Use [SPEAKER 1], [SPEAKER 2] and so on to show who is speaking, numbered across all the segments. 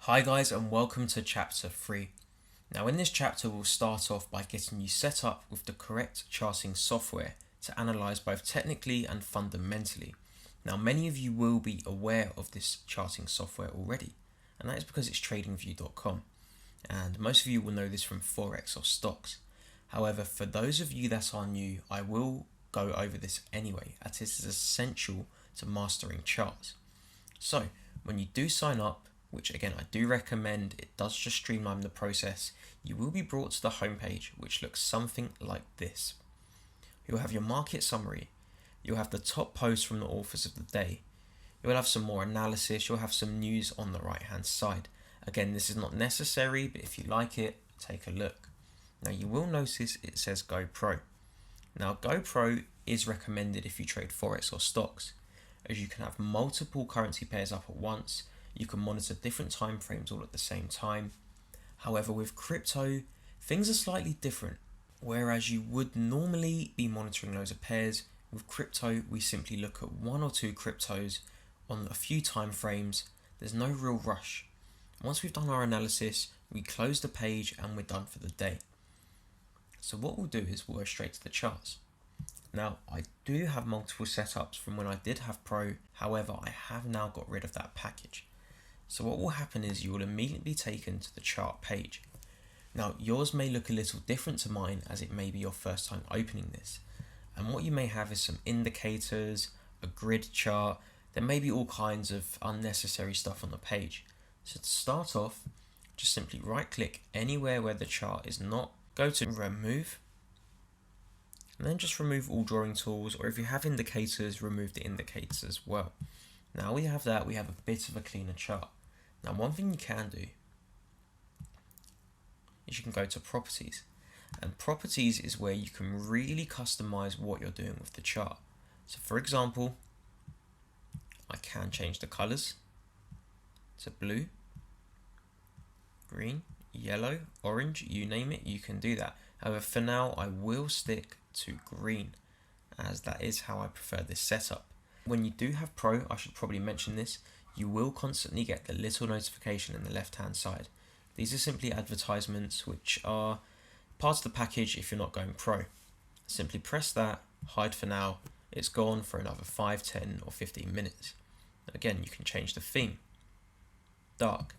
[SPEAKER 1] Hi guys and welcome to chapter 3. Now in this chapter we'll start off by getting you set up with the correct charting software to analyze both technically and fundamentally. Now many of you will be aware of this charting software already, and that is because it's tradingview.com, and most of you will know this from Forex or stocks. However, for those of you that are new, I will go over this anyway, as it is essential to mastering charts. So when you do sign up, which again I do recommend, it does just streamline the process, you will be brought to the homepage, which looks something like this. You'll have your market summary, you'll have the top posts from the authors of the day, you'll have some more analysis, you'll have some news on the right hand side. Again, this is not necessary, but if you like it, take a look. Now you will notice it says Go Pro. Now Go Pro is recommended if you trade Forex or stocks, as you can have multiple currency pairs up at once. You can monitor different time frames all at the same time. However, with crypto, things are slightly different. Whereas you would normally be monitoring loads of pairs, with crypto we simply look at one or two cryptos on a few time frames. There's no real rush. Once we've done our analysis, we close the page and we're done for the day. So what we'll do is we'll go straight to the charts. Now, I do have multiple setups from when I did have Pro, however I have now got rid of that package. So what will happen is you will immediately be taken to the chart page. Now yours may look a little different to mine, as it may be your first time opening this. And what you may have is some indicators, a grid chart, there may be all kinds of unnecessary stuff on the page. So to start off, just simply right click anywhere where the chart is not, go to remove, and then just remove all drawing tools, or if you have indicators, remove the indicators as well. Now we have that, we have a bit of a cleaner chart. Now one thing you can do is you can go to properties, and properties is where you can really customize what you're doing with the chart. So for example, I can change the colors to blue, green, yellow, orange, you name it, you can do that. However, for now I will stick to green, as that is how I prefer this setup. When you do have Pro, I should probably mention this, you will constantly get the little notification in the left hand side. These are simply advertisements which are part of the package if you're not going Pro. Simply press that, hide for now, it's gone for another 5, 10 or 15 minutes. Again, you can change the theme. Dark.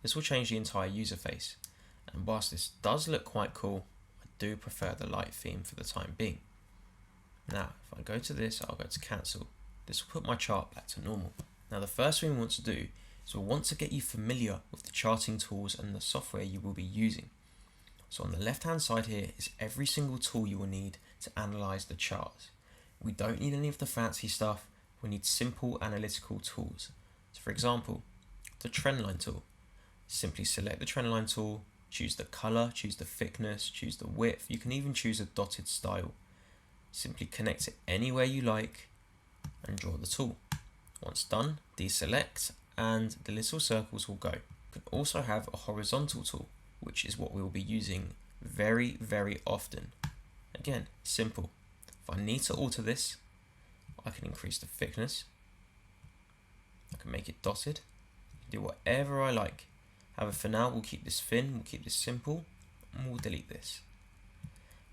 [SPEAKER 1] This will change the entire user face, and whilst this does look quite cool, I do prefer the light theme for the time being. Now if I go to this, I'll go to cancel. This will put my chart back to normal. Now the first thing we want to do is we'll want to get you familiar with the charting tools and the software you will be using. So on the left hand side here is every single tool you will need to analyze the charts. We don't need any of the fancy stuff, we need simple analytical tools. So for example, the trendline tool. Simply select the trendline tool, choose the color, choose the thickness, choose the width, you can even choose a dotted style. Simply connect it anywhere you like and draw the tool. Once done, deselect and the little circles will go. You can also have a horizontal tool, which is what we will be using very often. Again, simple. If I need to alter this, I can increase the thickness, I can make it dotted, do whatever I like. However, for now we'll keep this thin, we'll keep this simple, and we'll delete this.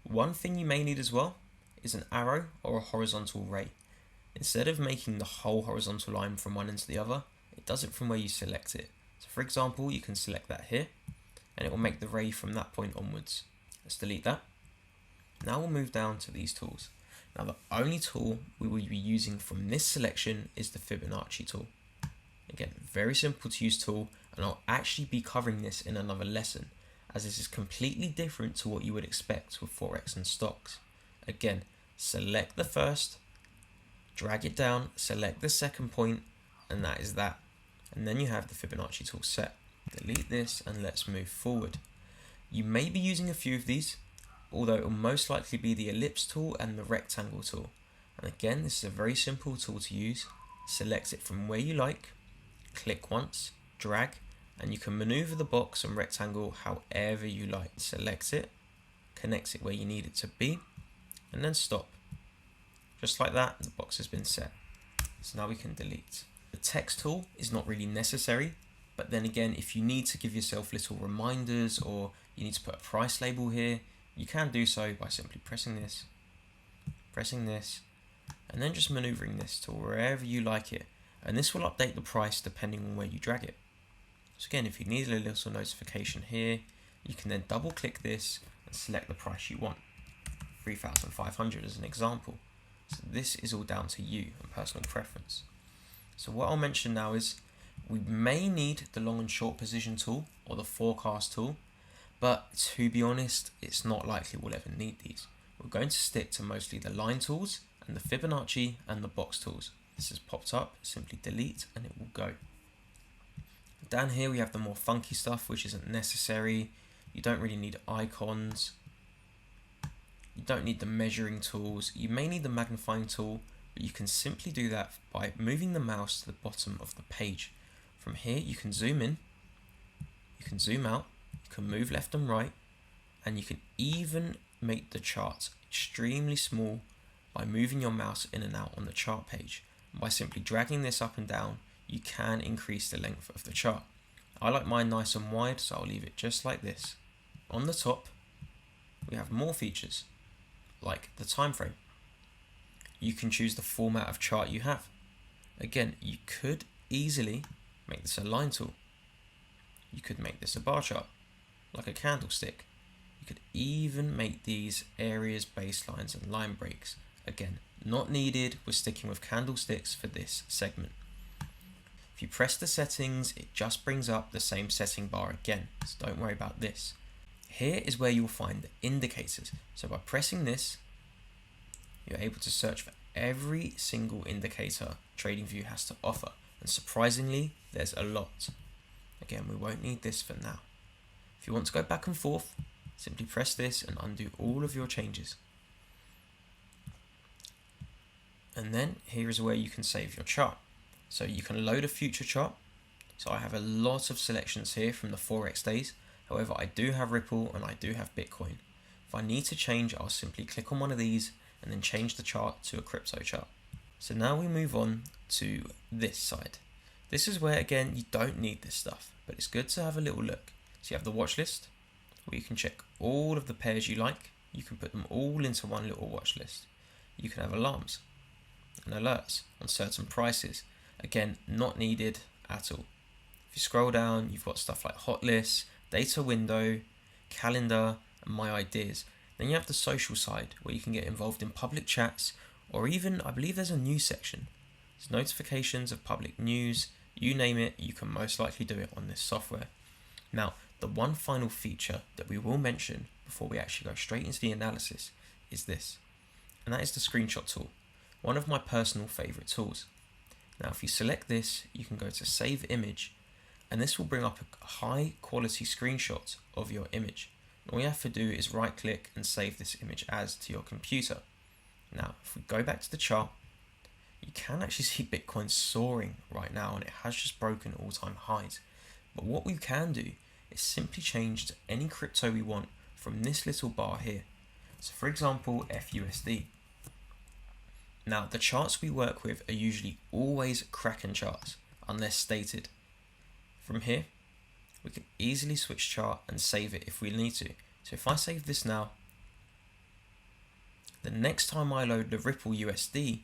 [SPEAKER 1] One thing you may need as well is an arrow or a horizontal ray. Instead of making the whole horizontal line from one end to the other, it does it from where you select it. So for example, you can select that here, and it will make the ray from that point onwards. Let's delete that. Now we'll move down to these tools. Now the only tool we will be using from this selection is the Fibonacci tool. Again, very simple to use tool, and I'll actually be covering this in another lesson, as this is completely different to what you would expect with Forex and stocks. Again, select the first, drag it down, select the second point, and that is that. And then you have the Fibonacci tool set. Delete this and let's move forward. You may be using a few of these, although it will most likely be the ellipse tool and the rectangle tool. And again, this is a very simple tool to use. Select it from where you like, click once, drag, and you can maneuver the box and rectangle however you like. Select it, connect it where you need it to be, and then stop. Just like that, the box has been set. So now we can delete. The text tool is not really necessary, But then again, if you need to give yourself little reminders or you need to put a price label here, you can do so by simply pressing this, and then just maneuvering this to wherever you like it. And this will update the price depending on where you drag it. So again, if you need a little notification here, you can then double click this and select the price you want. 3,500 as an example. So this is all down to you and personal preference. So what I'll mention now is we may need the long and short position tool or the forecast tool, but to be honest, it's not likely we'll ever need these. We're going to stick to mostly the line tools and the Fibonacci and the box tools. This has popped up, simply delete and it will go. Down here we have the more funky stuff which isn't necessary. You don't really need icons. You don't need the measuring tools. You may need the magnifying tool, but you can simply do that by moving the mouse to the bottom of the page. From here you can zoom in, you can zoom out, you can move left and right, and you can even make the chart extremely small by moving your mouse in and out on the chart page. And by simply dragging this up and down, you can increase the length of the chart. I like mine nice and wide, so I'll leave it just like this. On the top, we have more features, like the time frame. You can choose the format of chart you have. Again, you could easily make this a line tool. You could make this a bar chart, like a candlestick. You could even make these areas, baselines, and line breaks. Again, not needed. We're sticking with candlesticks for this segment. If you press the settings, it just brings up the same setting bar again, so don't worry about this. Here is where you'll find the indicators. So by pressing this, you're able to search for every single indicator TradingView has to offer. And surprisingly, there's a lot. Again, we won't need this for now. If you want to go back and forth, simply press this and undo all of your changes. And then here is where you can save your chart. So you can load a future chart. So I have a lot of selections here from the Forex days. However, I do have Ripple and I do have Bitcoin. If I need to change, I'll simply click on one of these and then change the chart to a crypto chart. So now we move on to this side. This is where, again, you don't need this stuff, but it's good to have a little look. So you have the watch list, where you can check all of the pairs you like. You can put them all into one little watch list. You can have alarms and alerts on certain prices. Again, not needed at all. If you scroll down, you've got stuff like hot lists, data window, calendar, and my ideas. Then you have the social side where you can get involved in public chats, or even, I believe there's a news section. There's notifications of public news, you name it, you can most likely do it on this software. Now, the one final feature that we will mention before we actually go straight into the analysis is this, and that is the screenshot tool, one of my personal favorite tools. Now, if you select this, you can go to save image, and this will bring up a high quality screenshot of your image. All you have to do is right click and save this image as to your computer. Now, if we go back to the chart, you can actually see Bitcoin soaring right now, and it has just broken all-time highs. But what we can do is simply change to any crypto we want from this little bar here. So for example, FUSD. Now, the charts we work with are usually always Kraken charts, unless stated. From here, we can easily switch chart and save it if we need to. So if I save this now, the next time I load the Ripple USD,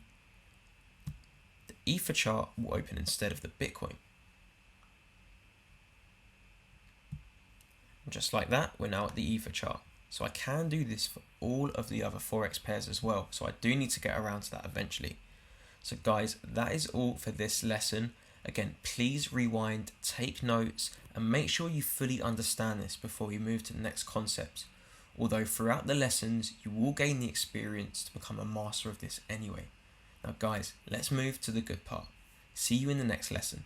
[SPEAKER 1] the Ether chart will open instead of the Bitcoin. And just like that, we're now at the Ether chart. So I can do this for all of the other Forex pairs as well. So I do need to get around to that eventually. So guys, that is all for this lesson. Again, please rewind, take notes, and make sure you fully understand this before we move to the next concept. Although throughout the lessons, you will gain the experience to become a master of this anyway. Now guys, let's move to the good part. See you in the next lesson.